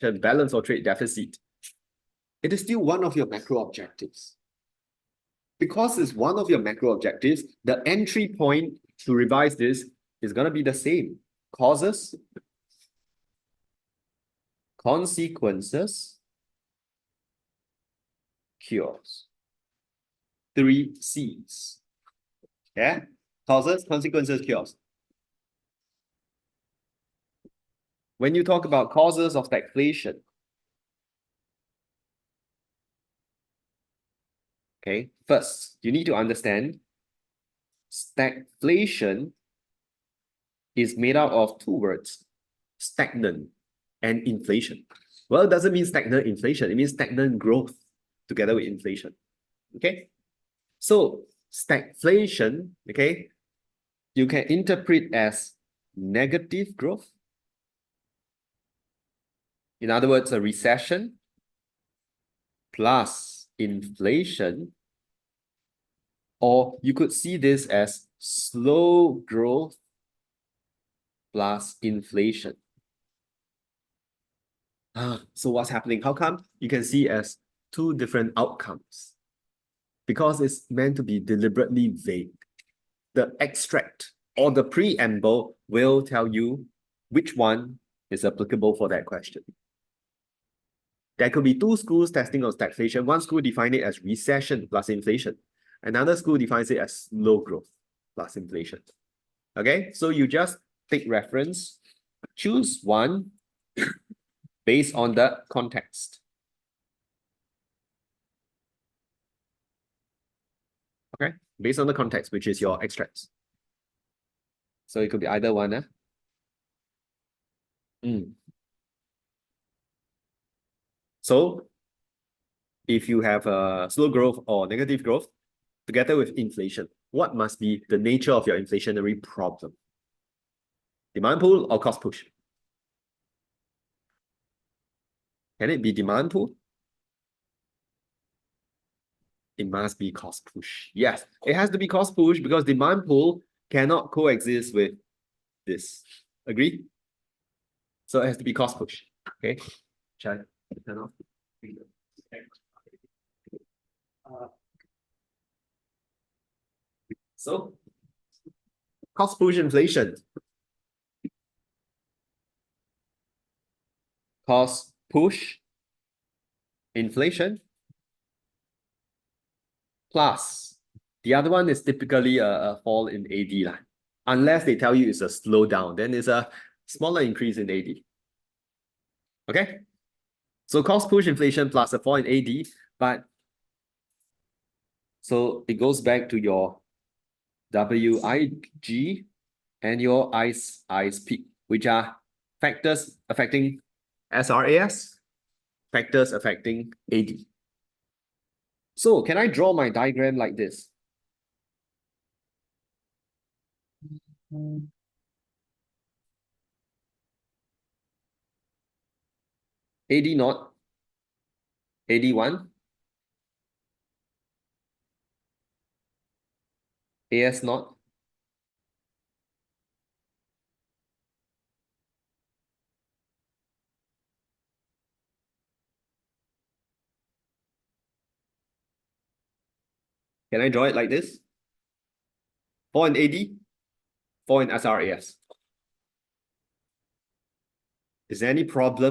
balance or trade deficit, it is still one of your macro objectives. Because it's one of your macro objectives, the entry point to revise this is going to be the same. Causes, consequences, cures. 3 C's. Yeah? Causes, consequences, cures. When you talk about causes of stagflation, okay, first, you need to understand stagflation is made out of 2 words, stagnant and inflation. Well, it doesn't mean stagnant inflation. It means stagnant growth together with inflation. Okay? So, stagflation, okay, you can interpret as negative growth. In other words, a recession plus inflation, or you could see this as slow growth plus inflation. So what's happening? How come? You can see as 2 different outcomes. Because it's meant to be deliberately vague. The extract or the preamble will tell you which one is applicable for that question. There could be 2 schools testing on stagflation. One school defines it as recession plus inflation. Another school defines it as slow growth plus inflation. Okay, so you just take reference, choose one based on the context. Okay, based on the context, which is your extracts. So it could be either one. So if you have a slow growth or negative growth together with inflation, what must be the nature of your inflationary problem? Demand pull or cost push? Can it be demand pull? It must be cost push. Yes, it has to be cost push because demand pull cannot coexist with this. Agree? So it has to be cost push. Okay. Shall I turn off? So cost push inflation. Cost push inflation plus the other one is typically a fall in AD line. Unless they tell you it's a slowdown, then it's a smaller increase in AD. Okay? So cost push inflation plus a fall in AD, but so it goes back to your WIG and your ICE which are factors affecting SRAS, factors affecting AD. So can I draw my diagram like this? AD naught, AD1, AS naught, can I draw it like this? 4 in AD, 4 in SRAS. Is there any problem